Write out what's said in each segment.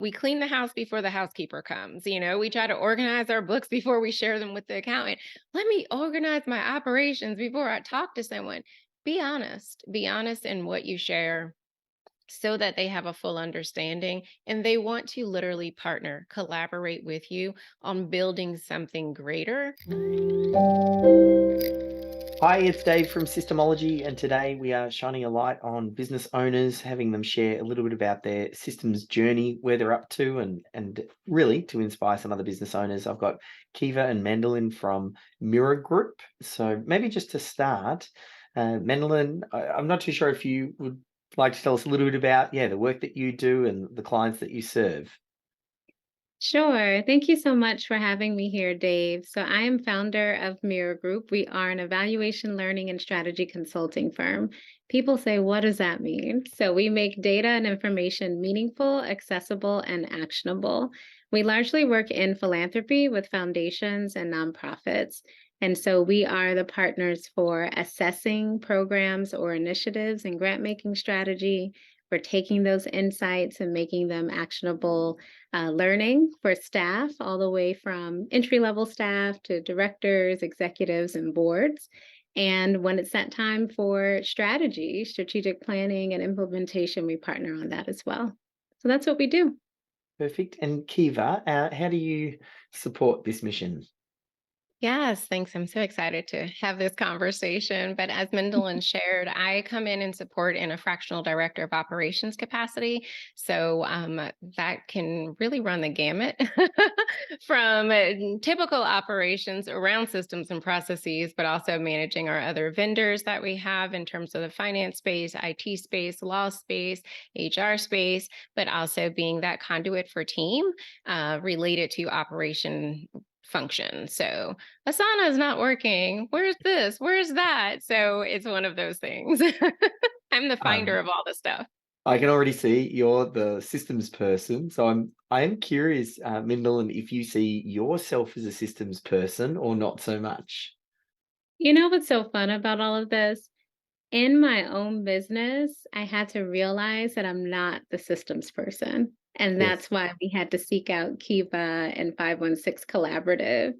We clean the house before the housekeeper comes. We try to organize our books before we share them with the accountant. Let me organize my operations before I talk to someone. Be honest. Be honest in what you share so that they have a full understanding and they want to literally partner, collaborate with you on building something greater. Hi, it's Dave from Systemology, and today we are shining a light on business owners, having them share a little bit about their systems journey, where they're up to, and really to inspire some other business owners. I've got Kiva and Mindelyn from Mirror Group. So maybe just to start, Mindelyn, I'm not too sure if you would like to tell us a little bit about, the work that you do and the clients that you serve. Sure. Thank you so much for having me here, Dave. So, I am founder of Mirror Group. We are an evaluation, learning, and strategy consulting firm. People say, what does that mean? So, we make data and information meaningful, accessible, and actionable. We largely work in philanthropy with foundations and nonprofits. And so, we are the partners for assessing programs or initiatives and grant making strategy. We're taking those insights and making them actionable learning for staff, all the way from entry level staff to directors, executives, and boards. And when it's that time for strategy, strategic planning, and implementation, we partner on that as well. So that's what we do. Perfect. And Kiva, how do you support this mission? Yes, thanks. I'm so excited to have this conversation. But as Mindelin shared, I come in and support in a fractional director of operations capacity. So that can really run the gamut from typical operations around systems and processes, but also managing our other vendors that we have in terms of the finance space, IT space, law space, HR space, but also being that conduit for team related to operation function. So Asana is not working. Where's this? Where's that? So it's one of those things. I'm the finder Um, of all the stuff. I can already see you're the systems person. So I am curious, Mindel, if you see yourself as a systems person or not so much. You know what's so fun about all of this? In my own business, I had to realize that I'm not the systems person. And Yes. that's why we had to seek out Kiva and 516 Collaborative.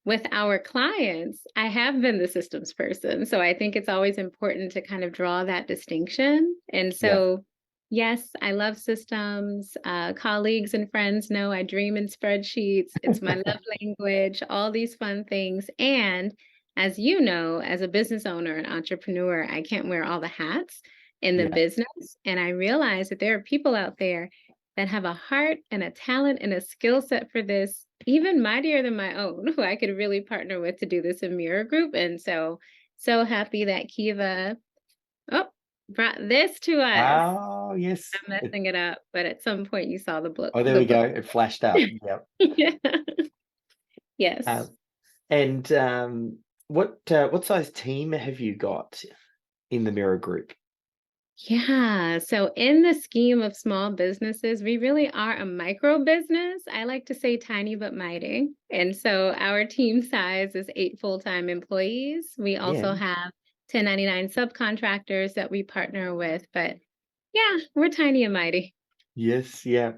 With our clients, I have been the systems person. So I think it's always important to kind of draw that distinction. And Yeah. so, yes, I love systems. Colleagues and friends know I dream in spreadsheets. It's my love language, all these fun things. And as you know, as a business owner and entrepreneur, I can't wear all the hats in the Yeah. business. And I realize that there are people out there that have a heart and a talent and a skill set for this, even mightier than my own, who I could really partner with to do this in Mirror Group. And so, so happy that Kiva, oh, brought this to us. Oh, yes. I'm messing it up, but at some point you saw the book. Oh, there The we book. go. It flashed up. Yep. Yeah. Uh, Yes. and what size team have you got in the Mirror Group? Yeah. So, in the scheme of small businesses, we really are a micro business. I like to say tiny but mighty. And so, our team size is 8 full-time employees. We Yeah. also have 1099 subcontractors that we partner with. But yeah, we're tiny and mighty. Yes, yeah.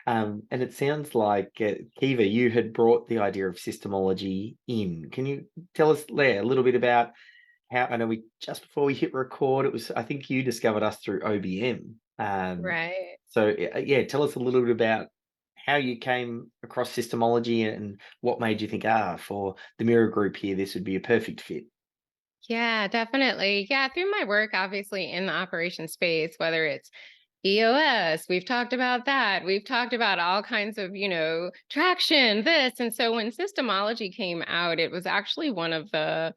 And it sounds like, Kiva, you had brought the idea of systemology in. Can you tell us there a little bit about how I know we just before we hit record, it was I think you discovered us through OBM. Right. So yeah, tell us a little bit about how you came across systemology and what made you think, for the Mirror Group here, this would be a perfect fit. Yeah, definitely. Yeah, through my work, obviously in the operation space, whether it's EOS, we've talked about that. We've talked about all kinds of, traction, this. And so when systemology came out, it was actually one of the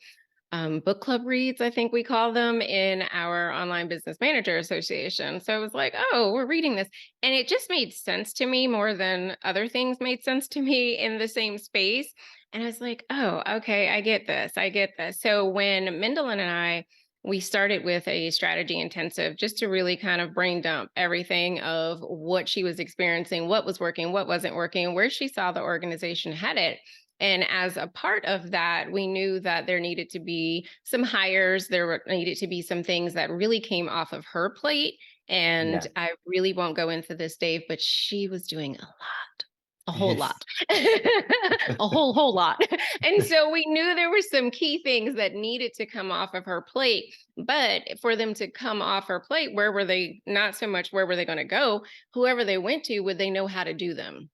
book club reads, I think we call them in our online business manager association. So I was like, oh, we're reading this. And it just made sense to me more than other things made sense to me in the same space. And I was like, oh, okay, I get this. I get this. So when Mindelin and we started with a strategy intensive just to really kind of brain dump everything of what she was experiencing, what was working, what wasn't working, where she saw the organization headed. And as a part of that, we knew that there needed to be some hires, needed to be some things that really came off of her plate And Yeah. I really won't go into this, Dave, but she was doing a whole Yes. lot, a whole lot. And so we knew there were some key things that needed to come off of her plate. But for them to come off her plate, where were they? Not so much where were they going to go? Whoever they went to, would they know how to do them?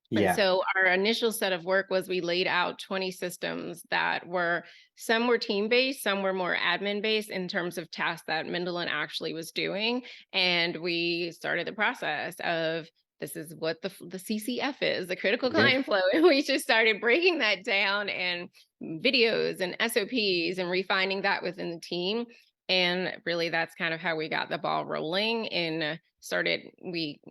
And Yeah. so our initial set of work was we laid out 20 systems that were, some were team based, some were more admin based in terms of tasks that Mindelyn actually was doing. And we started the process of, this is what the CCF is, the critical Yes. client flow. And we just started breaking that down and videos and SOPs and refining that within the team. And really, that's kind of how we got the ball rolling and we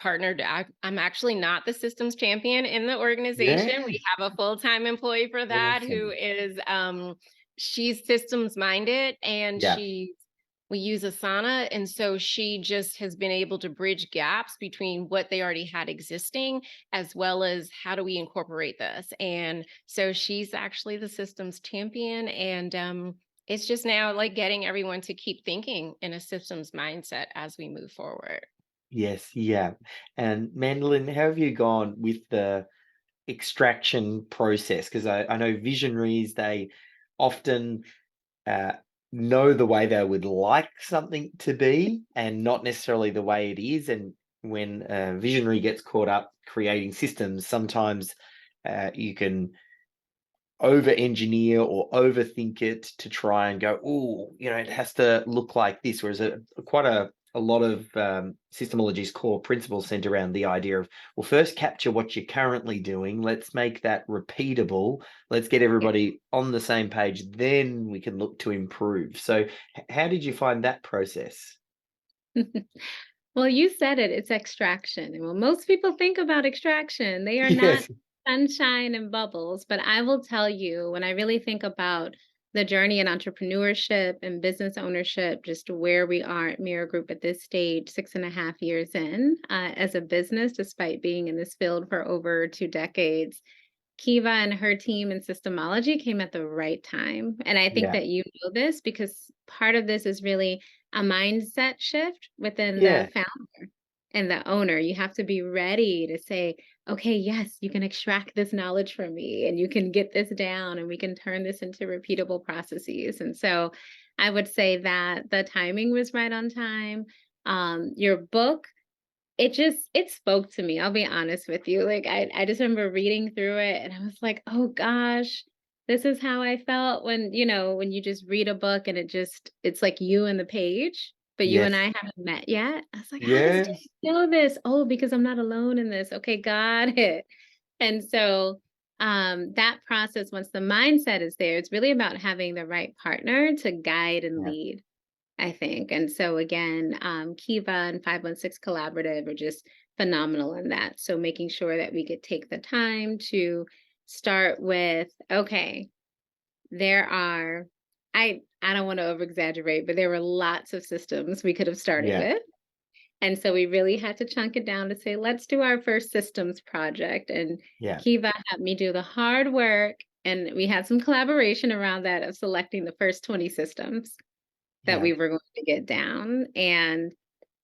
partnered. I'm actually not the systems champion in the organization. Yeah. We have a full-time employee for that who Awesome. is she's systems minded, and Yeah. we use Asana, and so she just has been able to bridge gaps between what they already had existing as well as how do we incorporate this. And so she's actually the systems champion, and it's just now like getting everyone to keep thinking in a systems mindset as we move forward. Yes. Yeah. And Mandolin, how have you gone with the extraction process? Because I know visionaries, they often uh, know the way they would like something to be and not necessarily the way it is. And when a visionary gets caught up creating systems, sometimes you can over engineer or overthink it to try and go, oh, it has to look like this. Whereas quite a lot of Systemology's core principles center around the idea of, well, first capture what you're currently doing. Let's make that repeatable. Let's get everybody on the same page. Then we can look to improve. So how did you find that process? Well, you said it, it's extraction. And when most people think about extraction, they are not Yes. sunshine and bubbles. But I will tell you, when I really think about the journey in entrepreneurship and business ownership, just where we are at Mirror Group at this stage, 6.5 years in as a business, despite being in this field for over 2 decades, Kiva and her team in Systemology came at the right time. And I think Yeah. that you know this because part of this is really a mindset shift within the Yeah. founder and the owner. You have to be ready to say, okay, yes, you can extract this knowledge from me and you can get this down and we can turn this into repeatable processes. And so I would say that the timing was right on time. Your book, it spoke to me. I'll be honest with you. Like I just remember reading through it and I was like, "Oh gosh, this is how I felt when, when you just read a book and it's like you and the page, but you and Yes. I haven't met yet." I was like, "How does Yeah. Dave know this?" "Oh, because I'm not alone in this." Okay, got it. And so that process, once the mindset is there, it's really about having the right partner to guide and Yeah. lead, I think. And so again, Kiva and 516 Collaborative are just phenomenal in that. So making sure that we could take the time to start with, okay, there are, I don't want to over exaggerate, but there were lots of systems we could have started Yeah. with. And so we really had to chunk it down to say, let's do our first systems project. And Yeah. Kiva had me do the hard work. And we had some collaboration around that of selecting the first 20 systems that Yeah. we were going to get down. And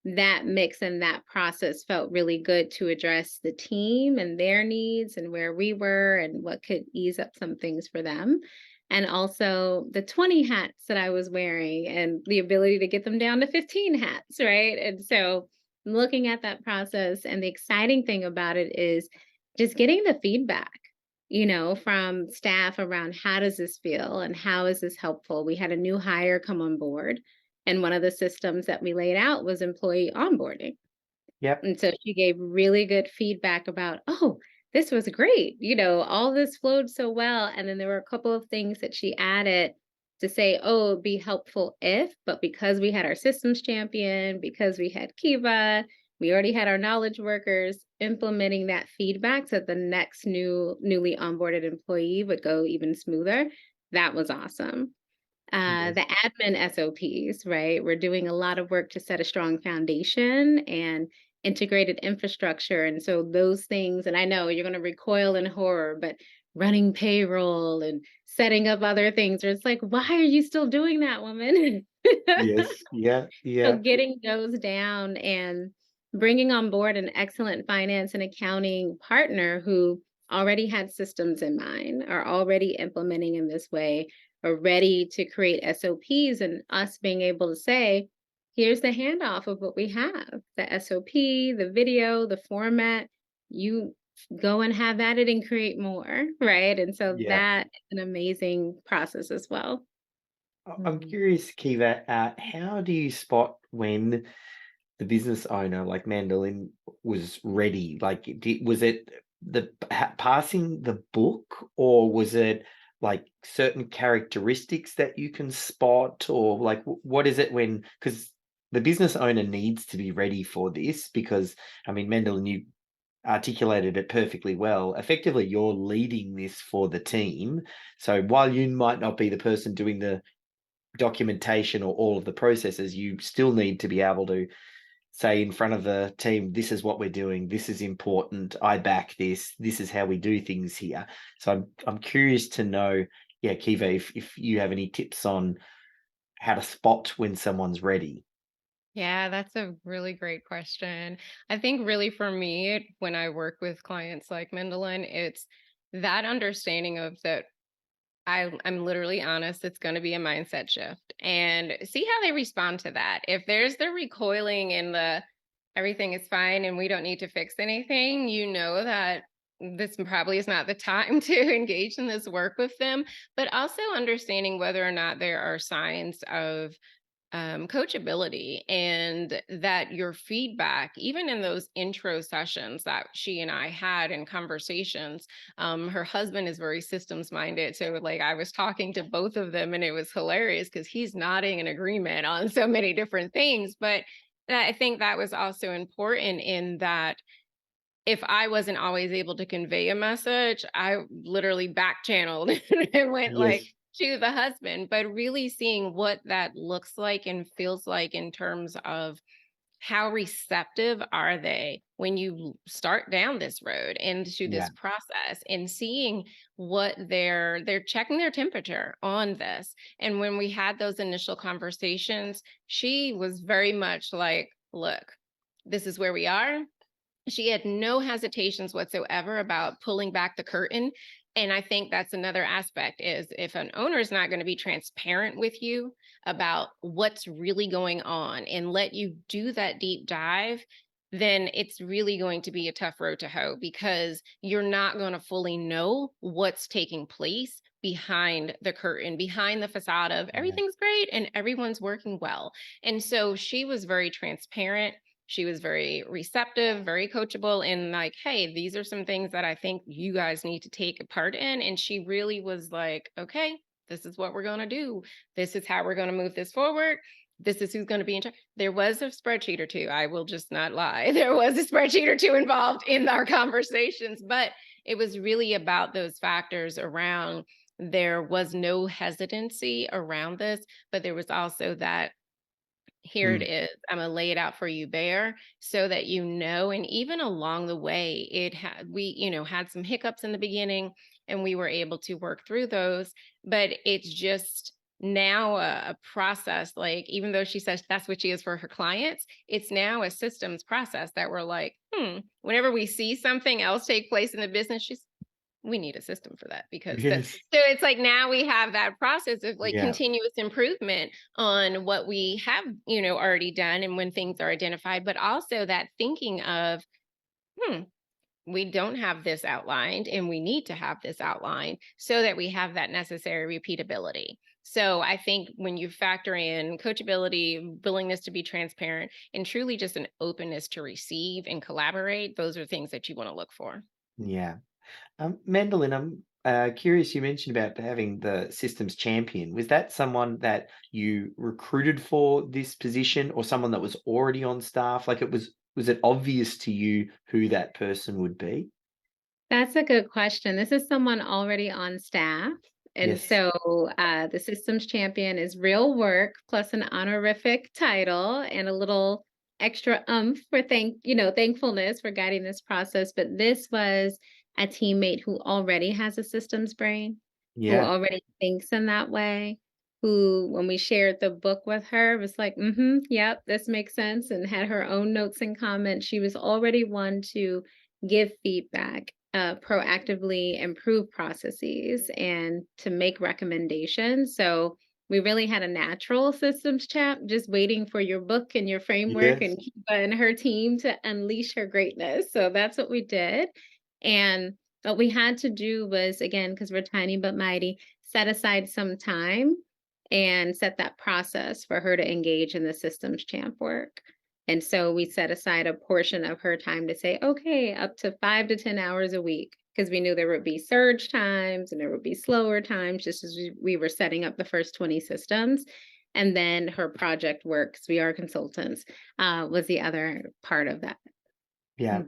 that mix and that process felt really good to address the team and their needs and where we were and what could ease up some things for them. And also the 20 hats that I was wearing and the ability to get them down to 15 hats, right? And so looking at that process, and the exciting thing about it is just getting the feedback, from staff around how does this feel and how is this helpful? We had a new hire come on board, and one of the systems that we laid out was employee onboarding. Yep. And so she gave really good feedback about, oh, this was great. All this flowed so well. And then there were a couple of things that she added to say, oh, it'd be helpful if, but because we had our systems champion, because we had Kiva, we already had our knowledge workers implementing that feedback so that the next newly onboarded employee would go even smoother. That was awesome. Yes. The admin SOPs, right? We're doing a lot of work to set a strong foundation and integrated infrastructure. And so those things, and I know you're going to recoil in horror, but running payroll and setting up other things, where it's like, why are you still doing that, woman? Yes. Yeah. So Yeah. getting those down and bringing on board an excellent finance and accounting partner who already had systems in mind, are already implementing in this way, are ready to create SOPs, and us being able to say, here's the handoff of what we have, the SOP, the video, the format. You go and have at it and create more, right? And so Yeah. that is an amazing process as well. I'm Mhm. curious, Kiva, how do you spot when the business owner, like Mindelyn, was ready? Like, was it passing the book, or was it like certain characteristics that you can spot, or like what is it when? Because the business owner needs to be ready for this. Because I mean, Mindelyn, you articulated it perfectly well. Effectively, you're leading this for the team. So while you might not be the person doing the documentation or all of the processes, you still need to be able to say in front of the team, this is what we're doing, this is important, I back this is how we do things here. So I'm curious to know, yeah, Kiva, if you have any tips on how to spot when someone's ready. Yeah, that's a really great question. I think really for me, when I work with clients like Mendelin, it's that understanding of that I'm literally honest, it's going to be a mindset shift and see how they respond to that. If there's the recoiling and the everything is fine and we don't need to fix anything, you know that this probably is not the time to engage in this work with them, but also understanding whether or not there are signs of coachability and that your feedback, even in those intro sessions that she and I had in conversations, her husband is very systems minded. So, like, I was talking to both of them and it was hilarious because he's nodding in agreement on so many different things. But I think that was also important in that if I wasn't always able to convey a message, I literally back channeled and went like Yes. to the husband, but really seeing what that looks like and feels like in terms of how receptive are they when you start down this road into Yeah. this process and seeing what they're checking their temperature on this. And when we had those initial conversations, she was very much like, look, this is where we are. She had no hesitations whatsoever about pulling back the curtain. And I think that's another aspect is if an owner is not going to be transparent with you about what's really going on and let you do that deep dive, then it's really going to be a tough road to hoe because you're not going to fully know what's taking place behind the curtain, behind the facade of Yeah. everything's great and everyone's working well. And so she was very transparent, she was very receptive, very coachable, and like, hey, these are some things that I think you guys need to take a part in. And she really was like, okay, this is what we're going to do. This is how we're going to move this forward. This is who's going to be in charge. There was a spreadsheet or two. I will just not lie. There was a spreadsheet or two involved in our conversations, but it was really about those factors around. There was no hesitancy around this, but there was also that here it Mm. is. I'm gonna lay it out for you bare so that you know. And even along the way, it had we, had some hiccups in the beginning and we were able to work through those. But it's just now a process, like even though she says that's what she is for her clients, it's now a systems process that we're like, whenever we see something else take place in the business, we need a system for that because that Yes. so it's like now we have that process of like Yeah. continuous improvement on what we have, already done and when things are identified, but also that thinking of, hmm, we don't have this outlined and we need to have this outlined so that we have that necessary repeatability. So I think when you factor in coachability, willingness to be transparent, and truly just an openness to receive and collaborate, those are things that you want to look for. Yeah. Mandolin, I'm curious. You mentioned about having the systems champion. Was that someone that you recruited for this position, or someone that was already on staff? Like, was it obvious to you who that person would be? That's a good question. This is someone already on staff. And Yes. so the systems champion is real work plus an honorific title and a little extra for thankfulness for guiding this process. But this was a teammate who already has a systems brain, who Yeah. already thinks in that way. who, when we shared the book with her, was like, mm-hmm, yep, this makes sense, and had her own notes and comments. She was already one to give feedback, proactively improve processes, and to make recommendations. So we really had a natural systems chat, just waiting for your book and your framework Yes. and Kiva and her team to unleash her greatness. So that's what we did. And what we had to do was, again, because we're tiny but mighty, set aside some time and set that process for her to engage in the systems champ work. And so we set aside a portion of her time to say, okay, up to 5 to 10 hours a week, because we knew there would be surge times and there would be slower times, just as we were setting up the first 20 systems. And then her project work, 'cause we are consultants, was the other part of that. Yeah.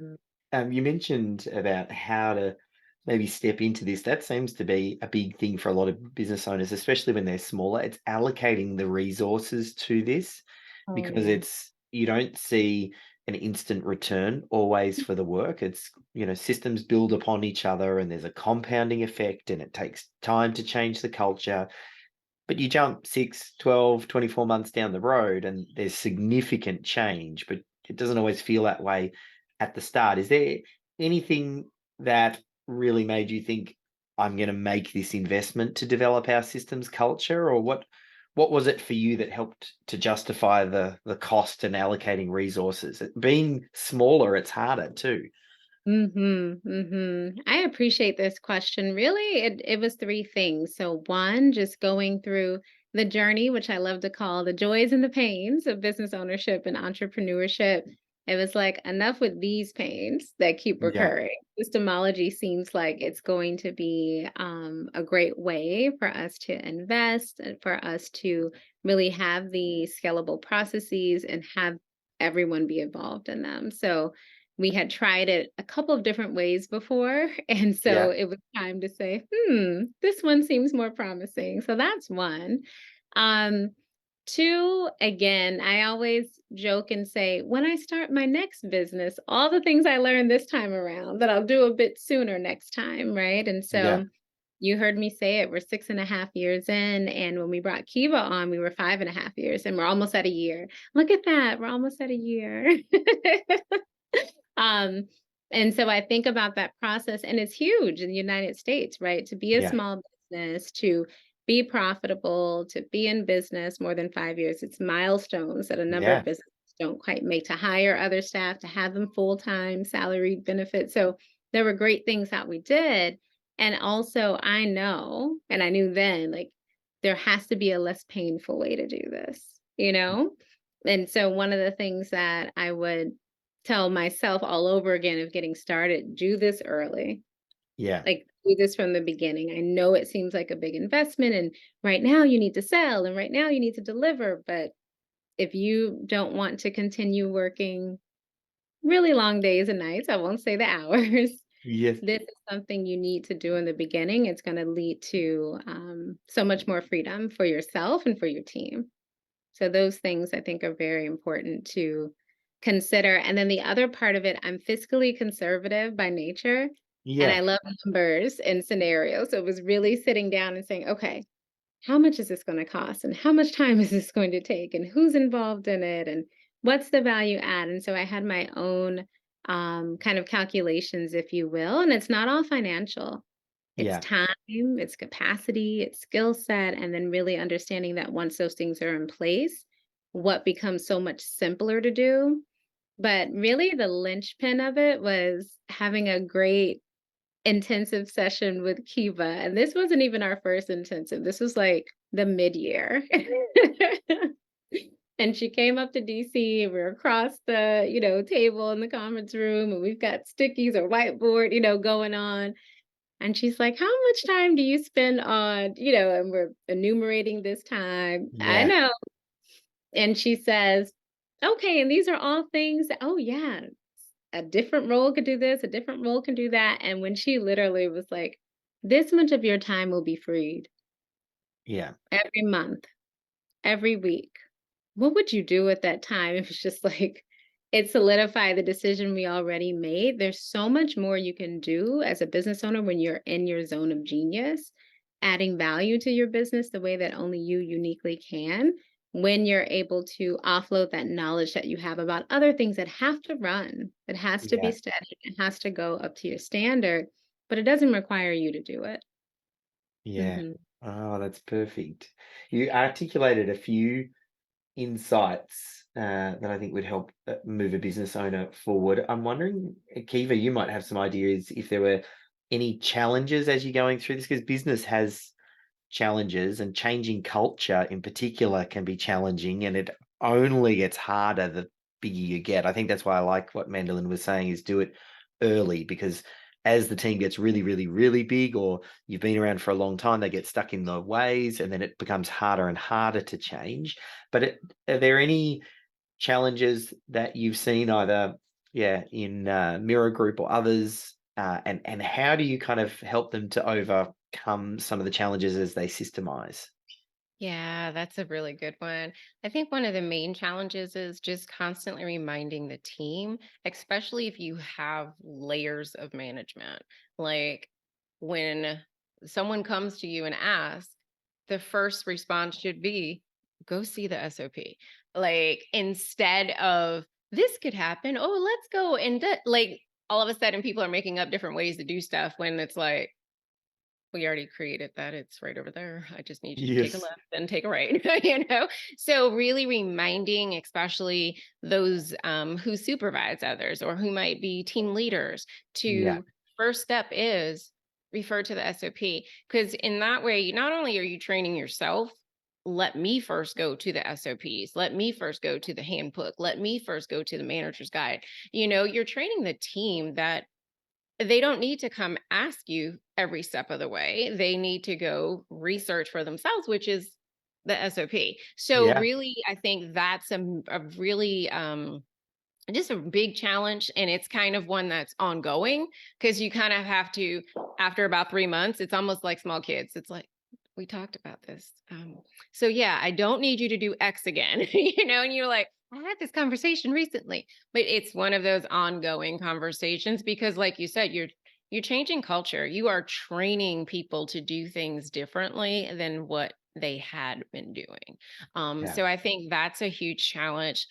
Mhm. You mentioned about how to maybe step into this. That seems to be a big thing for a lot of business owners, especially when they're smaller. It's allocating the resources to this Oh, because yeah. it's you don't see an instant return always for the work. It's, systems build upon each other and there's a compounding effect and it takes time to change the culture. But you jump 6, 12, 24 months down the road and there's significant change, but it doesn't always feel that way at the start. Is there anything that really made you think, I'm going to make this investment to develop our systems culture? Or what was it for you that helped to justify the cost and allocating resources? Being smaller, it's harder too. I appreciate this question. Really, it was three things. So one, just going through the journey, which I love to call the joys and the pains of business ownership and entrepreneurship. It was like enough with these pains that keep Yeah, recurring. Systemology seems like it's going to be a great way for us to invest and for us to really have the scalable processes and have everyone be involved in them. So we had tried it a couple of different ways before, and so yeah, it was time to say, this one seems more promising. So that's one. Um, two, again, I always joke and say, when I start my next business, all the things I learned this time around that I'll do a bit sooner next time, right? And yeah, so you heard me say it, we're 6.5 years in, and when we brought Kiva on, we were 5.5 years, and we're almost at a year. Look at that, we're almost at a year. Um, and so I think about that process, and it's huge in the United States, right? To be a yeah, small business, to be profitable, to be in business more than 5 years, it's milestones that a number of yeah, businesses don't quite make, to hire other staff, to have them full-time, salaried benefits. So there were great things that we did. And also, I know, and I knew then, like, there has to be a less painful way to do this, you know? And so one of the things that I would tell myself all over again of getting started, do this early. yeah, Like, do this from the beginning. I know it seems like a big investment, and right now you need to sell, and right now you need to deliver. But if you don't want to continue working really long days and nights, I won't say the hours, yes, this is something you need to do in the beginning. It's going to lead to so much more freedom for yourself and for your team. So those things I think are very important to consider. And then the other part of it, I'm fiscally conservative by nature, and I yeah, love numbers and scenarios. So it was really sitting down and saying, okay, how much is this going to cost? And how much time is this going to take? And who's involved in it? And what's the value add? And so I had my own kind of calculations, if you will. And it's not all financial. It's yeah, time, it's capacity, it's skill set, and then really understanding that once those things are in place, what becomes so much simpler to do. But really, the linchpin of it was having a great intensive session with Kiva. And this wasn't even our first intensive, this was like the mid year. And she came up to DC. We're across the, table in the conference room, and we've got stickies or whiteboard, going on. And she's like, "How much time do you spend on," and we're enumerating this time. I yeah, know. And she says, "Okay, and these are all things that, oh yeah, a different role could do this, a different role can do that." And when she literally was like, "This much of your time will be freed yeah, every month, every week." What would you do at that time? It was just like, it solidified the decision we already made. There's so much more you can do as a business owner when you're in your zone of genius. adding value to your business the way that only you uniquely can, when you're able to offload that knowledge that you have about other things that have to run, it has to be Yeah. steady, it has to go up to your standard, but it doesn't require you to do it. Yeah. Mhm. Oh, that's perfect. You articulated a few insights that I think would help move a business owner forward. I'm wondering, Kiva, you might have some ideas if there were any challenges as you're going through this, because business has challenges and changing culture in particular can be challenging, and it only gets harder the bigger you get. I think that's why I like what Mindelyn was saying, is do it early, because as the team gets really, really, really big, or you've been around for a long time, they get stuck in the ways, and then it becomes harder and harder to change. But are there any challenges that you've seen either, yeah, in Mirror Group or others, and how do you kind of help them to overcome some of the challenges as they systemize? Yeah, that's a really good one. I think one of the main challenges is just constantly reminding the team, especially if you have layers of management. Like when someone comes to you and asks, the first response should be, go see the SOP. Like instead of, this could happen. Oh, let's go. And like all of a sudden, people are making up different ways to do stuff when it's like, we already created that. It's right over there. I just need you to take a Yes. left and take a right, you know? So really reminding, especially those who supervise others or who might be team leaders, Yeah. to first step is refer to the SOP. Because in that way, not only are you training yourself, let me first go to the SOPs. Let me first go to the handbook. Let me first go to the manager's guide. You know, you're training the team that they don't need to come ask you every step of the way. They need to go research for themselves, which is the SOP. So Yeah. really, I think that's a really just a big challenge, and it's kind of one that's ongoing because you kind of have to, after about 3 months, it's almost like small kids. It's like, we talked about this. So yeah, I don't need you to do X again, you know, and you're like, I had this conversation recently, but it's one of those ongoing conversations because like you said, you're changing culture. You are training people to do things differently than what they had been doing. Yeah. So I think that's a huge challenge,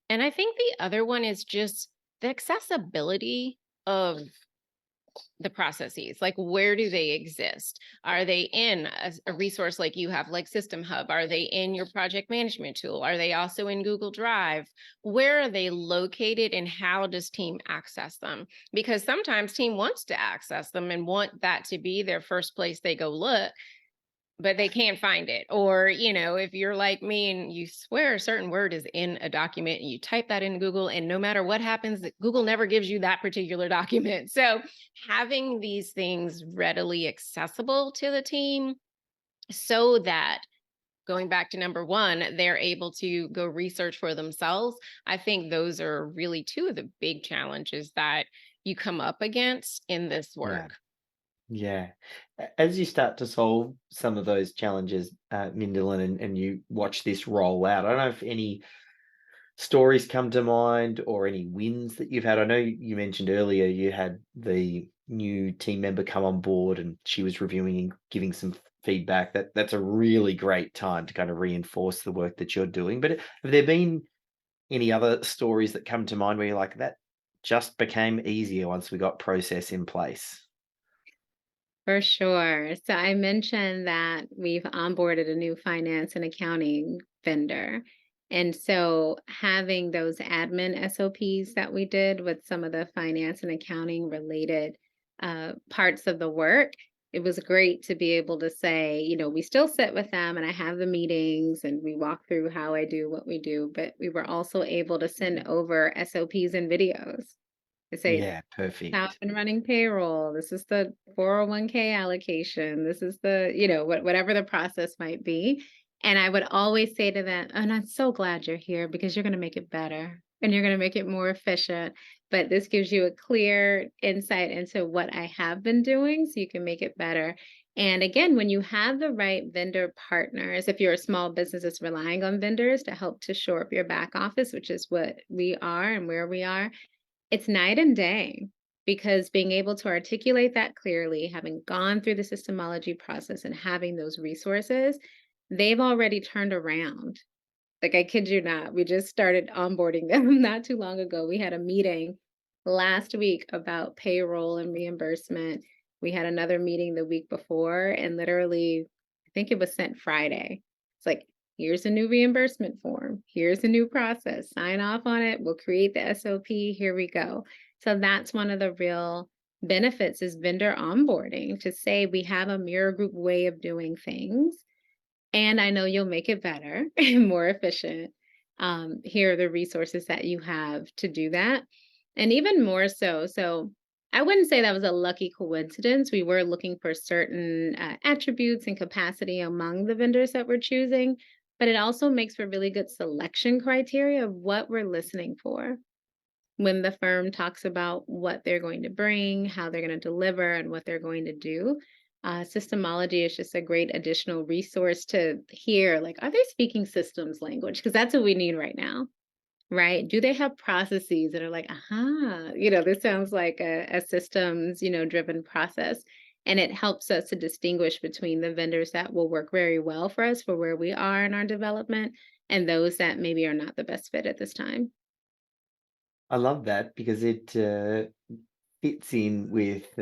and I think the other one is just the accessibility of the processes. Like, where do they exist? Are they in a resource like you have, like System Hub? Are they in your project management tool? Are they also in Google Drive? Where are they located and how does team access them? Because sometimes team wants to access them and want that to be their first place they go look, but they can't find it. Or, you know, if you're like me and you swear a certain word is in a document and you type that in Google, and no matter what happens, Google never gives you that particular document. So having these things readily accessible to the team so that, going back to number one, they're able to go research for themselves. I think those are really two of the big challenges that you come up against in this Yeah. work. Yeah. As you start to solve some of those challenges, Mindelin, and you watch this roll out, I don't know if any stories come to mind or any wins that you've had. I know you mentioned earlier you had the new team member come on board and she was reviewing and giving some feedback. That's a really great time to kind of reinforce the work that you're doing. But have there been any other stories that come to mind where you're like, that just became easier once we got process in place? For sure. So I mentioned that we've onboarded a new finance and accounting vendor. And so having those admin SOPs that we did with some of the finance and accounting related parts of the work, it was great to be able to say, you know, we still sit with them and I have the meetings and we walk through how I do what we do, but we were also able to send over SOPs and videos to say, Yeah, how I've perfect. been running payroll. This is the 401k allocation. This is the, you know, whatever the process might be. And I would always say to them, and I'm so glad you're here because you're going to make it better and you're going to make it more efficient. But this gives you a clear insight into what I have been doing so you can make it better. And again, when you have the right vendor partners, if you're a small business that's relying on vendors to help to shore up your back office, which is what we are and where we are, it's night and day because being able to articulate that clearly, having gone through the systemology process and having those resources, they've already turned around. Like, I kid you not, we just started onboarding them not too long ago. We had a meeting last week about payroll and reimbursement. We had another meeting the week before, and literally, I think it was sent Friday. It's like, here's a new reimbursement form. Here's a new process. Sign off on it. We'll create the SOP. Here we go. So that's one of the real benefits is vendor onboarding, to say we have a mirror group way of doing things. And I know you'll make it better and more efficient. Here are the resources that you have to do that. And even more so, I wouldn't say that was a lucky coincidence. We were looking for certain attributes and capacity among the vendors that we're choosing, but it also makes for really good selection criteria of what we're listening for when the firm talks about what they're going to bring, how they're going to deliver, and what they're going to do. Systemology is just a great additional resource to hear, like, are they speaking systems language? Because that's what we need right now, right? Do they have processes that are like, aha, this sounds like a systems, driven process. And it helps us to distinguish between the vendors that will work very well for us for where we are in our development and those that maybe are not the best fit at this time. I love that because it fits in with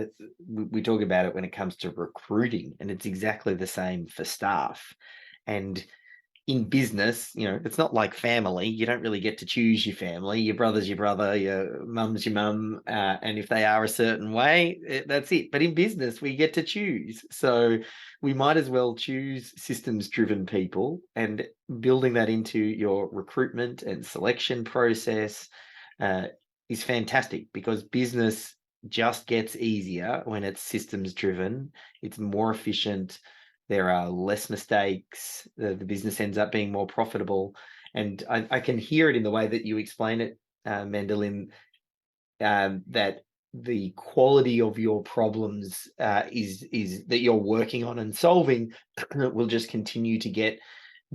we talk about it when it comes to recruiting, and it's exactly the same for staff. And in business, it's not like family. You don't really get to choose your family. Your brother's your brother, your mum's your mum, and if they are a certain way, that's it. But in business, we get to choose. So we might as well choose systems-driven people, and building that into your recruitment and selection process is fantastic, because business just gets easier when it's systems-driven. It's more efficient. There are less mistakes. The business ends up being more profitable. And I can hear it in the way that you explain it, Mindelyn, that the quality of your problems is that you're working on and solving will just continue to get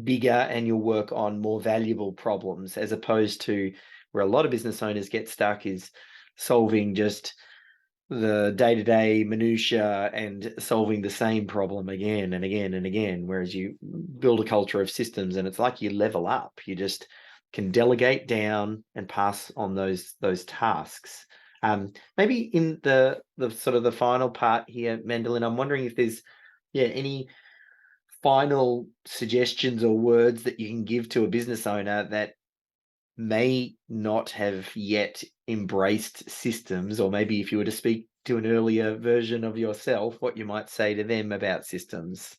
bigger, and you'll work on more valuable problems, as opposed to where a lot of business owners get stuck is solving just the day-to-day minutia and solving the same problem again and again and again. Whereas you build a culture of systems, and it's like you level up. You just can delegate down and pass on those tasks. Maybe in the sort of the final part here, Mendelin, I'm wondering if there's any final suggestions or words that you can give to a business owner that may not have yet embraced systems, or maybe if you were to speak to an earlier version of yourself, what you might say to them about systems.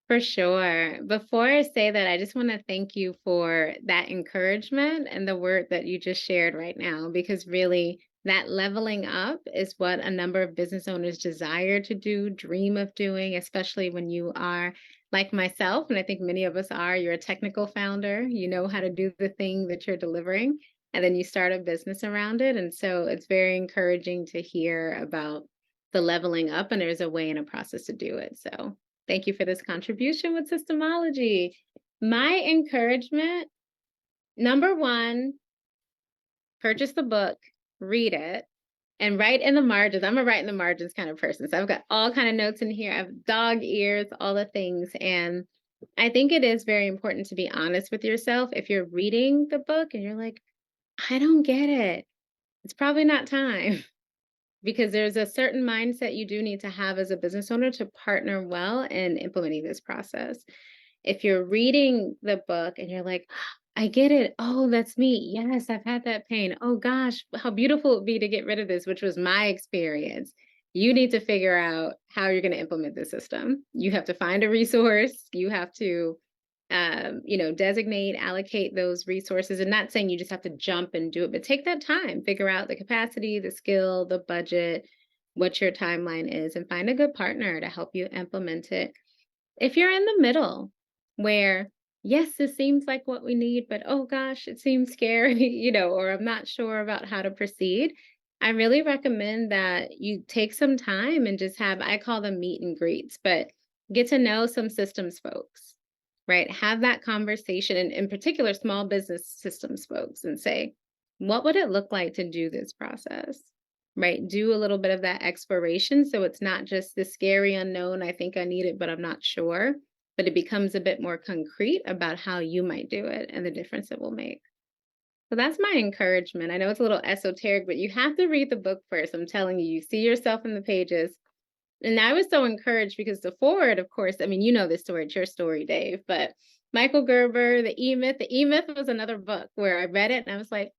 For sure. Before I say that, I just want to thank you for that encouragement and the word that you just shared right now, because really that leveling up is what a number of business owners desire to do, dream of doing, especially when you are like myself. And I think many of us are, you're a technical founder, you know how to do the thing that you're delivering, and then you start a business around it. And so it's very encouraging to hear about the leveling up, and there's a way and a process to do it. So thank you for this contribution with Systemology. My encouragement, number one, purchase the book, read it, and write in the margins. I'm a write in the margins kind of person. So I've got all kind of notes in here. I have dog ears, all the things. And I think it is very important to be honest with yourself. If you're reading the book and you're like, I don't get it, it's probably not time. Because there's a certain mindset you do need to have as a business owner to partner well in implementing this process. If you're reading the book and you're like, I get it. Oh, that's me. Yes, I've had that pain. Oh gosh, how beautiful it would be to get rid of this, which was my experience. You need to figure out how you're going to implement the system. You have to find a resource. You have to designate, allocate those resources. And not saying you just have to jump and do it, but take that time, figure out the capacity, the skill, the budget, what your timeline is, and find a good partner to help you implement it. If you're in the middle where, yes, this seems like what we need, but oh gosh, it seems scary, or I'm not sure about how to proceed, I really recommend that you take some time and just have, I call them meet and greets, but get to know some systems folks, right? Have that conversation, and in particular, small business systems folks, and say, what would it look like to do this process? right? Do a little bit of that exploration. So it's not just the scary unknown, I think I need it, but I'm not sure. But it becomes a bit more concrete about how you might do it and the difference it will make. So that's my encouragement. I know it's a little esoteric, but you have to read the book first. I'm telling you, you see yourself in the pages. And I was so encouraged because the forward, of course, I mean, you know this story, it's your story, Dave, but Michael Gerber, the E Myth was another book where I read it and I was like,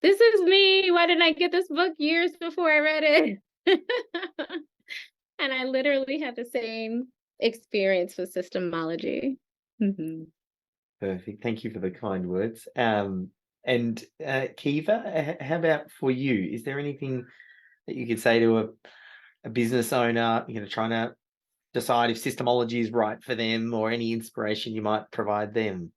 this is me. Why didn't I get this book years before I read it? And I literally had the same experience with systemology. Mhm. Perfect. Thank you for the kind words. And Kiva, how about for you? Is there anything that you could say to a business owner, trying to decide if systemology is right for them, or any inspiration you might provide them?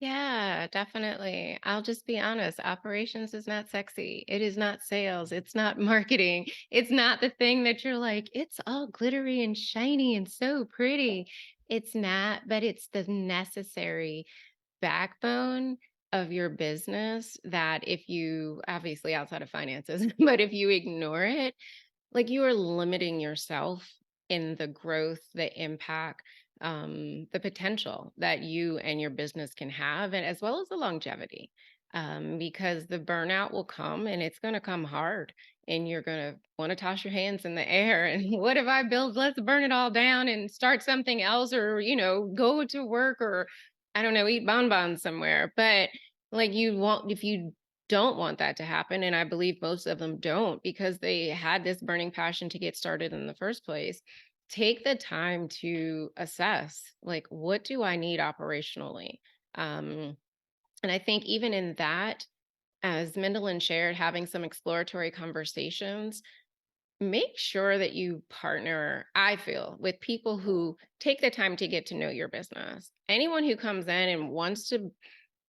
Yeah, definitely. I'll just be honest. Operations is not sexy. It is not sales. It's not marketing. It's not the thing that you're like, it's all glittery and shiny and so pretty. It's not, but it's the necessary backbone of your business that if you obviously outside of finances, but if you ignore it, like you are limiting yourself in the growth, the impact, the potential that you and your business can have, and as well as the longevity. Because the burnout will come and it's going to come hard, and you're going to want to toss your hands in the air. And what if I build? Let's burn it all down and start something else, or, go to work, or I don't know, eat bonbons somewhere. But like you won't, if you don't want that to happen. And I believe most of them don't because they had this burning passion to get started in the first place. Take the time to assess, like, what do I need operationally? Um, and I think even in that, as Mindelyn shared, having some exploratory conversations, make sure that you partner, I feel, with people who take the time to get to know your business. Anyone who comes in and wants to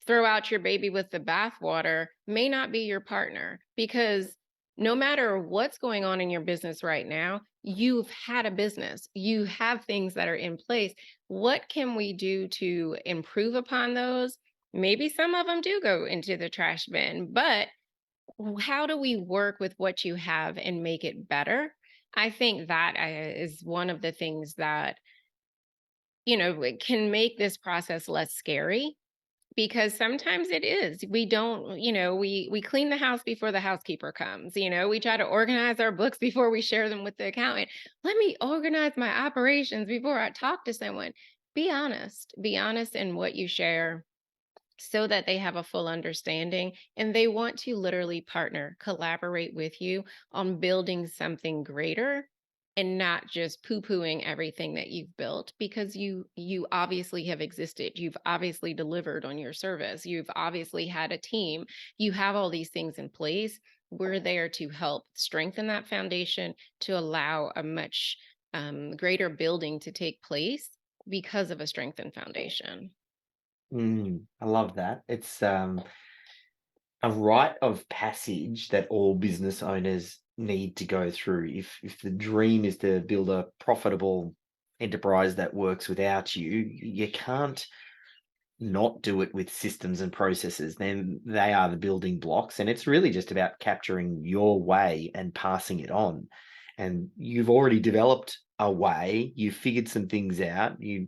throw out your baby with the bathwater may not be your partner, because no matter what's going on in your business right now, you've had a business, you have things that are in place. What can we do to improve upon those? Maybe some of them do go into the trash bin, but how do we work with what you have and make it better? I think that is one of the things that, it can make this process less scary, because sometimes it is. We don't, we clean the house before the housekeeper comes. We try to organize our books before we share them with the accountant. Let me organize my operations before I talk to someone. Be honest. Be honest in what you share, so that they have a full understanding and they want to literally partner, collaborate with you on building something greater, and not just poo-pooing everything that you've built, because you obviously have existed. You've obviously delivered on your service. You've obviously had a team. You have all these things in place. We're there to help strengthen that foundation, to allow a much greater building to take place because of a strengthened foundation. I love that. It's a rite of passage that all business owners need to go through. If the dream is to build a profitable enterprise that works without you, you can't not do it with systems and processes. Then they are the building blocks, and it's really just about capturing your way and passing it on. And you've already developed a way, you've figured some things out, you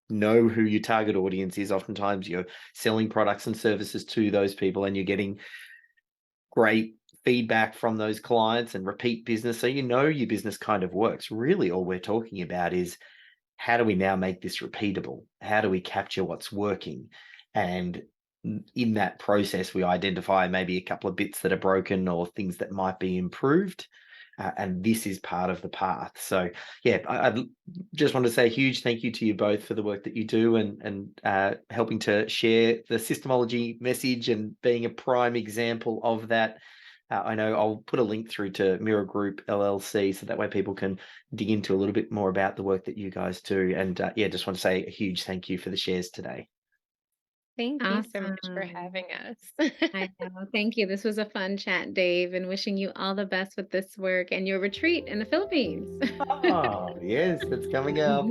know who your target audience is. Oftentimes you're selling products and services to those people, and you're getting great feedback from those clients and repeat business. So you know your business kind of works. Really, all we're talking about is, how do we now make this repeatable? How do we capture what's working? And in that process, we identify maybe a couple of bits that are broken or things that might be improved. And this is part of the path. So, yeah, I just want to say a huge thank you to you both for the work that you do, and helping to share the systemology message and being a prime example of that. I know I'll put a link through to Mirror Group LLC, so that way people can dig into a little bit more about the work that you guys do. And yeah, just want to say a huge thank you for the shares today. Thank you so much for Awesome. having us. I know. Thank you. This was a fun chat, Dave, and wishing you all the best with this work and your retreat in the Philippines. Oh, yes, that's coming up.